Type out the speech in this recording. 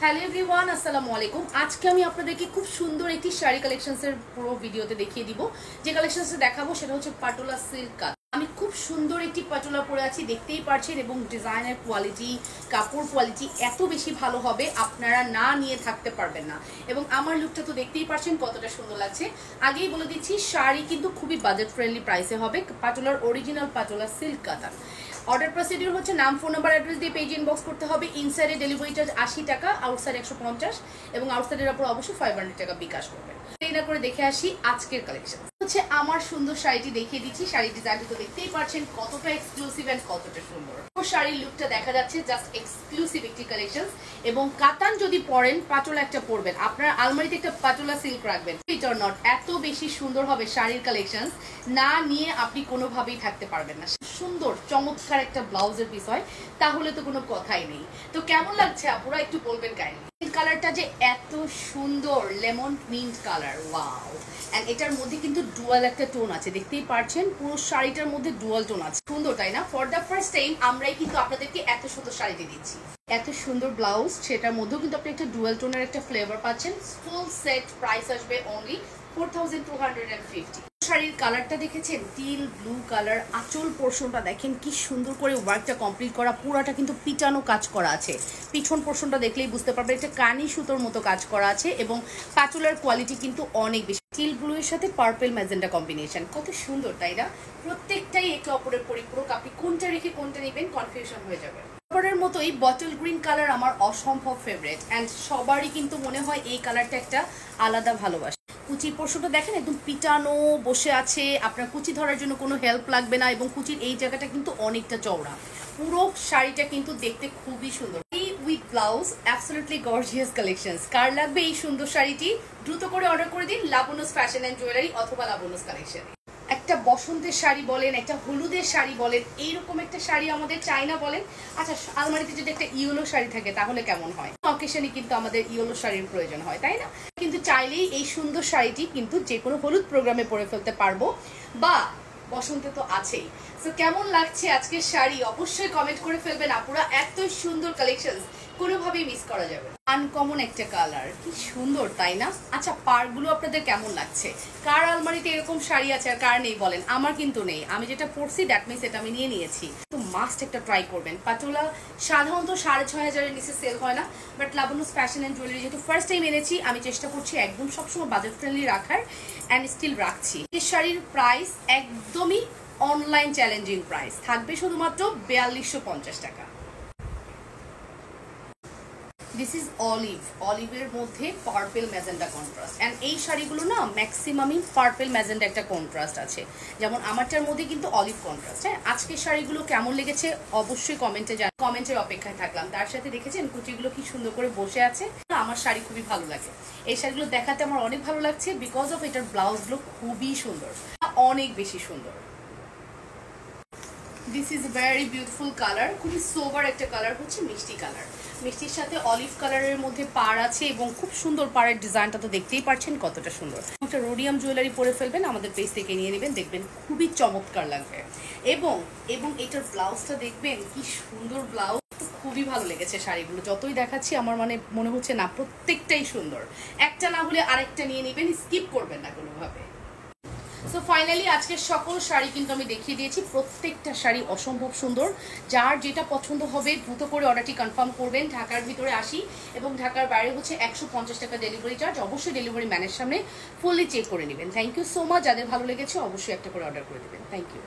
Hello everyone, আসসালামু আলাইকুম। আজকে আমি আপনাদেরকে খুব সুন্দর একটি শাড়ি কালেকশনসের পুরো ভিডিওতে দেখিয়ে দিব। যে কালেকশনসটা দেখাবো সেটা হচ্ছে পাটোলা সিল্ক কাট। আমি খুব সুন্দর একটি পাটোলা পরে আছি, দেখতেই পারছেন, এবং ডিজাইনের কোয়ালিটি, কাপড় কোয়ালিটি এত বেশি ভালো হবে আপনারা না নিয়ে থাকতে পারবেন না। এবং আমার লুকটা তো দেখতেই পারছেন কতটা সুন্দর লাগছে। আগেই বলে দিচ্ছি, শাড়ি কিন্তু খুবই বাজেট ফ্রেন্ডলি প্রাইসে হবে। পাটোলার অরিজিনাল পাটোলা সিল্ক কাতান। অর্ডার প্রসিডিউর হচ্ছে নাম, ফোন নাম্বার, অ্যাড্রেস দিয়ে পেজ ইনবক্স করতে হবে। ইনসাইডে ডেলিভারি চার্জ 80 টাকা, আউটসাইড 150, এবং আউটসাইডের উপর অবশ্যই 500 টাকা বিকাশ করবেন। এই না করে দেখে আসি আজকের কালেকশন। হচ্ছে আমার সুন্দর শাড়িটি দেখিয়ে দিচ্ছি। শাড়ির ডিজাইনটি তো দেখতেই পারছেন কতটা এক্সক্লুসিভ এন্ড কতটা সুন্দর। শাড়ির লুকটা দেখা যাচ্ছে জাস্ট এক্সক্লুসিভ একটি কালেকশন। এবং কাতান যদি পরেন, পাটোলা একটা পরবেন, আপনার আলমারিতে একটা পাটোলা সিল্ক রাখবেন, ইট অর নট, এত বেশি সুন্দর হবে শাড়ির কালেকশন, না নিয়ে আপনি কোনোভাবেই থাকতে পারবেন না। সুন্দর চমৎকার একটা ব্লাউজের পিস হয়, তাহলে তো কোনো কথাই নেই। তো কেমন লাগছে আপুরা একটু বলবেন কাইন্ডলি। কালারটা যে এত সুন্দর, lemon mint colour, wow. And এটার মধ্যে কিন্তু ডুয়াল একটা টোন আছে, দেখতেই পারছেন পুরো শাড়িটার মধ্যে ডুয়াল টোন আছে। সুন্দর, তাই না? ফর দ্য ফার্স্ট টাইম আমরাই কিন্তু আপনাদেরকে এত সুন্দর শাড়িতে দিচ্ছি। এত সুন্দর ব্লাউজ, সেটার মধ্যেও কিন্তু আপনি একটা ডুয়াল টোনের একটা ফ্লেভার পাচ্ছেন। ফুল সেট প্রাইস আসবে অনলি 4250। শাড়ির কালারটা দেখেছেন, টিল ব্লু কালার। আঁচল পোর্শনটা দেখেন কি সুন্দর করে ওয়ার্কটা কমপ্লিট করা, পুরাটা কিন্তু পিটানো কাজ করা আছে। পিছন পোর্শনটা দেখলেই বুঝতে পারবে একটা কানি সুতোর মতো কাজ করা আছে, এবং পাঁচলের কোয়ালিটি কিন্তু অনেক বেশি। টিল ব্লু এর সাথে পার্পল ম্যাজেন্টা কম্বিনেশন, কত সুন্দর, তাই না? প্রত্যেকটাই একে অপরের পরিপূরক। আপনি কোনটা রেখে কোনটা নেবেন কনফিউশন হয়ে যাবে। কালারের মতোই বটল গ্রিন কালার আমার অসম্ভব ফেভারিট, এন্ড সবারই কিন্তু মনে হয় এই কালারটা একটা আলাদা ভালোবাসা। কুচির পোর্শনটা দেখেন একদম পিটানো বসে আছে, আপনার কুচি ধরার জন্য কোনো হেল্প লাগবে না, এবং কুচির এই জায়গাটা কিন্তু অনেকটা চওড়া। পুরো শাড়িটা কিন্তু দেখতে খুবই সুন্দর। With blouse, absolutely gorgeous collections. কার লাগবে এই সুন্দর শাড়িটি, দ্রুত করে অর্ডার করে দিন লাবণ্যস ফ্যাশন অ্যান্ড জুয়েলারি অথবা লাবণ্যস কালেকশনে। একটা বসন্তের শাড়ি বলেন, একটা হলুদের শাড়ি বলেন, এইরকম একটা শাড়ি আমাদের চাই না বলেন? আচ্ছা, আলমারিতে যদি একটা ইয়েলো শাড়ি থাকে তাহলে কেমন হয়? অকেশনে কিন্তু আমাদের ইয়েলো শাড়ির প্রয়োজন হয়, তাই না? কিন্তু চাইলেই এই সুন্দর শাড়িটি কিন্তু যে কোনো হলুদ প্রোগ্রামে পরে ফেলতে পারবো, বা বসন্তে তো আছেই। তো কেমন লাগছে আজকের শাড়ি অবশ্যই কমেন্ট করে ফেলবেন আপুরা। এত সুন্দর কালেকশন কোনোভাবেই মিস করা যাবে। আনকমন একটা কালার, কি সুন্দর, তাই না? আচ্ছা, পাড়গুলো আপনাদের কেমন লাগছে? কার আলমারিতে এরকম শাড়ি আছে আর কার নেই বলেন? আমার কিন্তু নেই। আমি যেটা পরছি দ্যাট মিনস এটা আমি নিয়ে নিয়েছি। তো মাস্ট একটা ট্রাই করবেন। পাটোলা সাধারণত 6500-এর নিচে সেল হয় না, but Labanya's fashion and jewellery যেহেতু ফার্স্ট টাইম এনেছি, আমি চেষ্টা করছি একদম সবসময় বাজেট ফ্রেন্ডলি রাখার, অ্যান্ড স্টিল রাখছি। এই শাড়ির প্রাইস একদমই অনলাইন চ্যালেঞ্জিং প্রাইস থাকবে, শুধুমাত্র 4250 টাকা। দিস ইজ অলিভ, অলিভের মধ্যে পার্পল ম্যাজেন্টা কন্ট্রাস্ট, অ্যান্ড এই শাড়িগুলো না ম্যাক্সিমামই পার্পল ম্যাজেন্টা একটা কন্ট্রাস্ট আছে, যেমন আমারটার মধ্যে কিন্তু অলিভ কন্ট্রাস্ট। হ্যাঁ, আজকের শাড়িগুলো কেমন লেগেছে অবশ্যই কমেন্টে জানান। কমেন্টের অপেক্ষায় থাকলাম। তার সাথে দেখেছেন কুচিগুলো কি সুন্দর করে বসে আছে। আমার শাড়ি খুবই ভালো লাগে, এই শাড়িগুলো দেখাতে আমার অনেক ভালো লাগছে, বিকজ অফ এটার ব্লাউজগুলো খুবই সুন্দর, অনেক বেশি সুন্দর। This is very beautiful colour, খুবই সোবার একটা কালার, হচ্ছে মিষ্টি কালার। মিষ্টির সাথে অলিভ কালারের মধ্যে পাড় আছে, এবং খুব সুন্দর পাড়ের ডিজাইনটা তো দেখতেই পাচ্ছেন কতটা সুন্দর। একটা রোডিয়াম জুয়েলারি পরে ফেলবেন, আমাদের পেজ থেকে নিয়ে নেবেন, দেখবেন খুবই চমৎকার লাগবে। এবং এটার ব্লাউজটা দেখবেন কি সুন্দর ব্লাউজ, খুবই ভালো লেগেছে শাড়িগুলো। যতই দেখাচ্ছি আমার মনে হচ্ছে না প্রত্যেকটাই সুন্দর। একটা না হলে আরেকটা নিয়ে নেবেন, স্কিপ করবেন না কোনোভাবে। সো ফাইনালি আজকের সকল শাড়ি কিন্তু আমি দেখিয়ে দিয়েছি, প্রত্যেকটা শাড়ি অসম্ভব সুন্দর। যার যেটা পছন্দ হবে দ্রুত করে অর্ডারটি কনফার্ম করবেন। ঢাকার ভিতরে 80 এবং ঢাকার বাইরে হচ্ছে 150 টাকা ডেলিভারি চার্জ। অবশ্যই ডেলিভারি ম্যানের সামনে ফুললি চেক করে নেবেন। Thank you so much. যাদের ভালো লেগেছে অবশ্যই একটা করে অর্ডার করে দেবেন। Thank you.